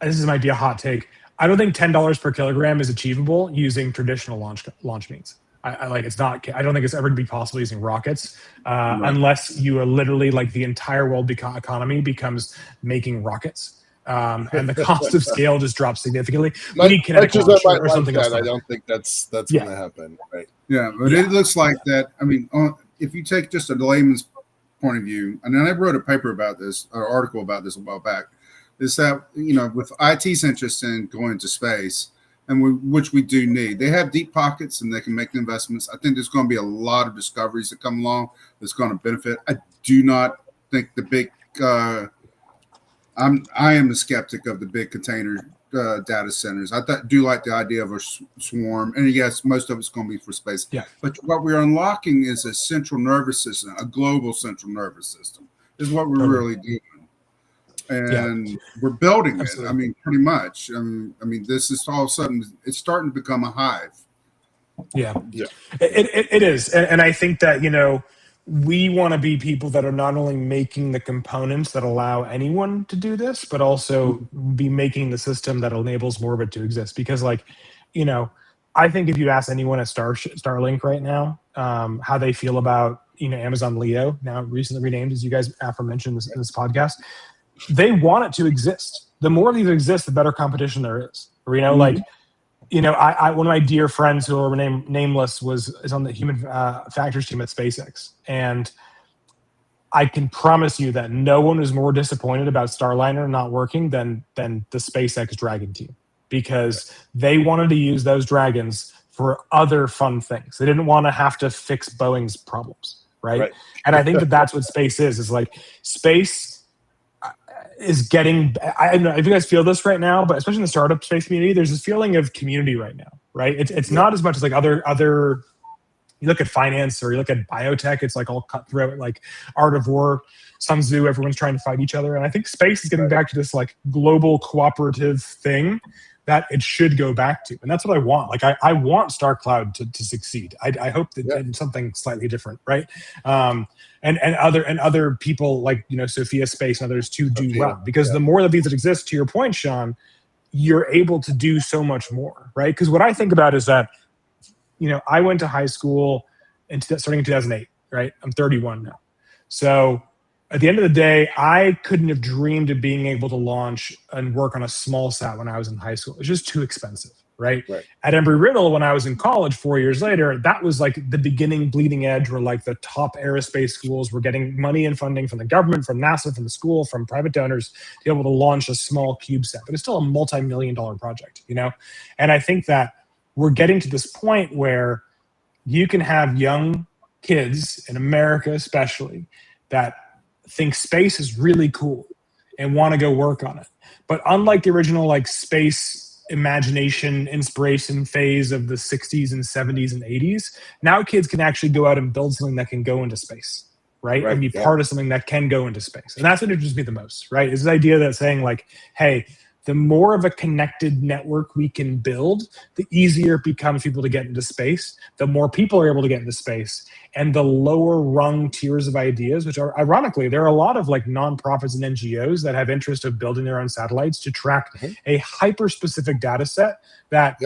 this might be a hot take. I don't think $10 per kilogram is achievable using traditional launch means. It's not. I don't think it's ever going to be possible using rockets, unless you are literally, like, the entire world economy becomes making rockets, and the cost of scale just drops significantly. We need kinetic launch or something else. I don't think that's going to happen, right? Yeah, but it looks like that. I mean, if you take just a layman's point of view, and then I wrote a paper about this, or article about this a while back, is that, with IT's interest in going to space, and which we do need, they have deep pockets and they can make the investments. I think there's going to be a lot of discoveries that come along that's going to benefit. I do not think the big I am a skeptic of the big container data centers. I do like the idea of a swarm, and yes, most of it's going to be for space. Yeah. But what we're unlocking is a central nervous system, a global central nervous system. Is what we're really doing, and we're building it. I mean, pretty much. I mean, this is all of a sudden it's starting to become a hive. Yeah. It is, and I think that we want to be people that are not only making the components that allow anyone to do this, but also be making the system that enables more of it to exist. Because, like, I think if you ask anyone at Starlink right now how they feel about Amazon Leo, now recently renamed, as you guys aforementioned in this podcast, they want it to exist. The more these exist, the better competition there is. I one of my dear friends who will remain nameless is on the human factors team at SpaceX, and I can promise you that no one is more disappointed about Starliner not working than the SpaceX Dragon team, because they wanted to use those Dragons for other fun things. They didn't want to have to fix Boeing's problems, right? And I think that's what space is like space is getting, I don't know if you guys feel this right now, but especially in the startup space community, there's this feeling of community right now, right? It's not as much as like other, you look at finance or you look at biotech, it's like all cutthroat, like art of war, Sun Tzu, everyone's trying to fight each other. And I think space is getting back to this like global cooperative thing that it should go back to. And that's what I want. Like I want StarCloud to succeed. I hope that in something slightly different, right? And other people like, Sophia Space and others to do well. Because the more of these that exist, to your point, Sean, you're able to do so much more, right? Because what I think about is that, I went to high school starting in 2008, right? I'm 31 now. So at the end of the day, I couldn't have dreamed of being able to launch and work on a small sat when I was in high school. It's just too expensive, right? Right. At Embry-Riddle, when I was in college 4 years later, that was like the beginning bleeding edge where like the top aerospace schools were getting money and funding from the government, from NASA, from the school, from private donors to be able to launch a small CubeSat. But it's still a multi-million-dollar project, you know? And I think that we're getting to this point where you can have young kids in America especially that think space is really cool and want to go work on it. But unlike the original like space imagination, inspiration phase of the 60s and 70s and 80s, now kids can actually go out and build something that can go into space, right? And be part of something that can go into space. And that's what interests me the most, right? Is this idea that saying like, hey, the more of a connected network we can build, the easier it becomes for people to get into space, the more people are able to get into space, and the lower rung tiers of ideas, which are ironically, there are a lot of like nonprofits and NGOs that have interest of building their own satellites to track a hyper-specific data set that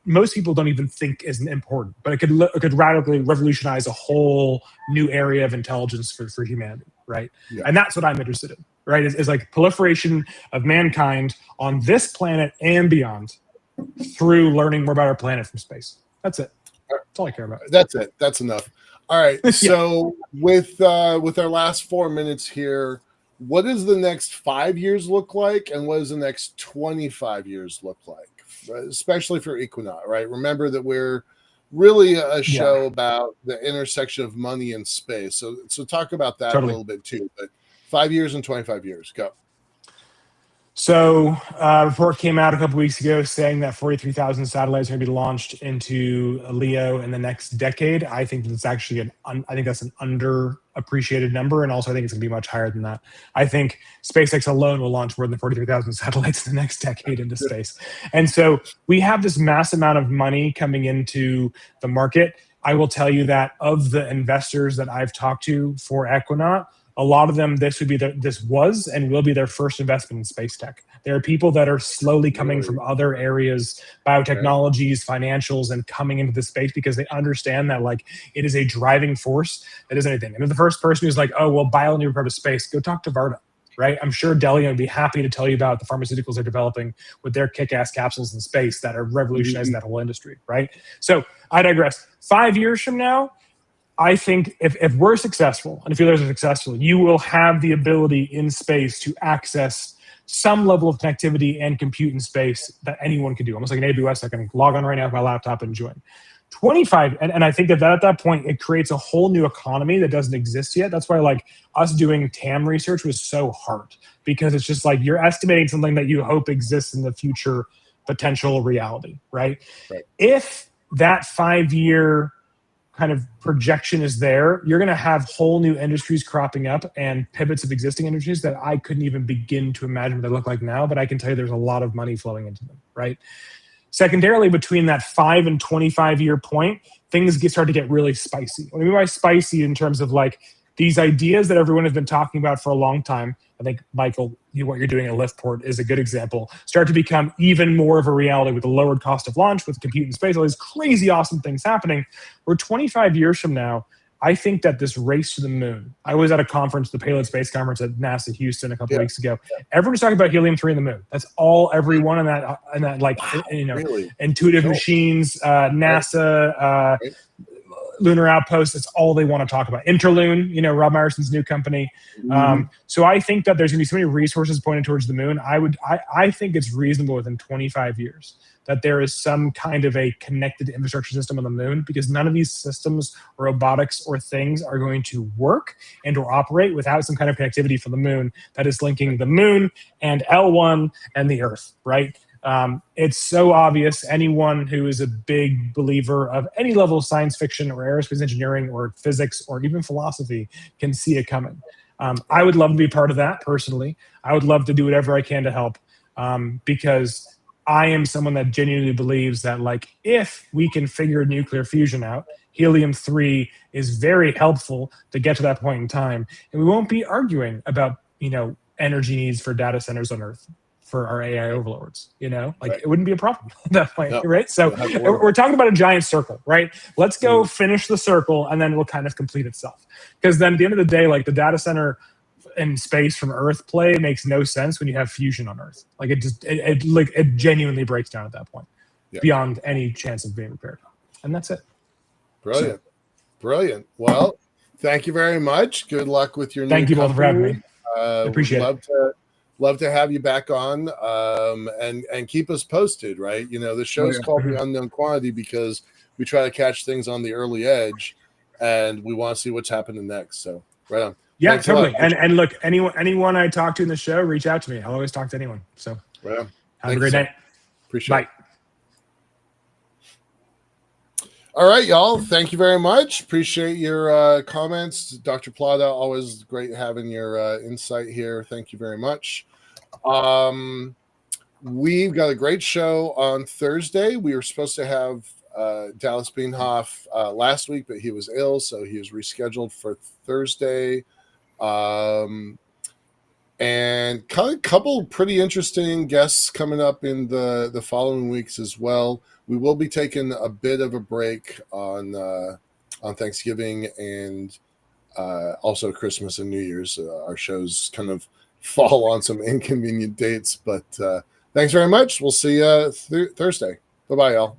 most people don't even think is important, but it could radically revolutionize a whole new area of intelligence for humanity, right? Yeah. And that's what I'm interested in. Right, is like proliferation of mankind on this planet and beyond through learning more about our planet from space. That's it. That's all I care about. That's it. That's enough. All right. So with our last 4 minutes here, what does the next 5 years look like, and what does the next 25 years look like, especially for Equinox? Right. Remember that we're really a show about the intersection of money and space. So talk about that a little bit too. But 5 years and 25 years. Go. So a report came out a couple weeks ago saying that 43,000 satellites are going to be launched into LEO in the next decade. I think that's actually I think that's an underappreciated number, and also I think it's going to be much higher than that. I think SpaceX alone will launch more than 43,000 satellites in the next decade into space. And so we have this mass amount of money coming into the market. I will tell you that of the investors that I've talked to for Equinox, a lot of them, this was and will be their first investment in space tech. There are people that are slowly coming from other areas, biotechnologies, financials, and coming into the space because they understand that like it is a driving force that is anything. And the first person who's like, oh, well, bio part of space, go talk to Varda, right? I'm sure Delia would be happy to tell you about the pharmaceuticals they're developing with their kick-ass capsules in space that are revolutionizing that whole industry, right? So I digress. 5 years from now, I think if we're successful, and if you guys are successful, you will have the ability in space to access some level of connectivity and compute in space that anyone can do. Almost like an AWS, I can log on right now with my laptop and join. 25, and I think that at that point, it creates a whole new economy that doesn't exist yet. That's why like us doing TAM research was so hard, because it's just like you're estimating something that you hope exists in the future potential reality, right? If that 5 year kind of projection is there, you're going to have whole new industries cropping up and pivots of existing industries that I couldn't even begin to imagine what they look like now, but I can tell you there's a lot of money flowing into them, right? Secondarily, between that 5 and 25 year point, things start to get really spicy. What I mean by spicy in terms of like these ideas that everyone has been talking about for a long time, I think, Michael, what you're doing at Liftport is a good example, start to become even more of a reality with the lowered cost of launch, with compute in space, all these crazy awesome things happening. We're 25 years from now, I think that this race to the moon, I was at a conference, the Payload Space Conference at NASA Houston a couple of weeks ago. Everyone's talking about helium-3 in the moon. That's all everyone in that like, really? Intuitive Machines, NASA, Lunar Outpost, it's all they want to talk about. Interloon, Rob Myerson's new company. So I think that there's going to be so many resources pointed towards the moon. I think it's reasonable within 25 years that there is some kind of a connected infrastructure system on the moon, because none of these systems, robotics or things, are going to work and or operate without some kind of connectivity from the moon that is linking the moon and L1 and the Earth, right? It's so obvious. Anyone who is a big believer of any level of science fiction or aerospace engineering or physics or even philosophy can see it coming. I would love to be part of that personally. I would love to do whatever I can to help, because I am someone that genuinely believes that like if we can figure nuclear fusion out, helium-3 is very helpful to get to that point in time, and we won't be arguing about energy needs for data centers on Earth for our AI overlords, it wouldn't be a problem at that point, right? So we're talking about a giant circle, right? Let's go finish the circle, and then it'll kind of complete itself. Because then at the end of the day, like the data center in space from Earth makes no sense when you have fusion on Earth. Like it genuinely breaks down at that point. beyond any chance of being repaired. And that's it. Brilliant. Brilliant. Well, thank you very much. Good luck with your Thank new you both for having company. me. Appreciate it. Love to have you back on, and keep us posted, right? You know, the show's called The Unknown Quantity because we try to catch things on the early edge, and we want to see what's happening next. So, right on. Yeah, thanks totally. And look, anyone I talk to in the show, reach out to me. I'll always talk to anyone. So, right on. Have a great night. Appreciate it. All right, y'all. Thank you very much. Appreciate your comments. Dr. Plata, always great having your insight here. Thank you very much. We've got a great show on Thursday. We were supposed to have Dallas Beanhoff last week, but he was ill, so he was rescheduled for Thursday. And a couple pretty interesting guests coming up in the following weeks as well. We will be taking a bit of a break on Thanksgiving and also Christmas and New Year's. Our shows kind of fall on some inconvenient dates, but thanks very much. We'll see you Thursday. Bye-bye, y'all.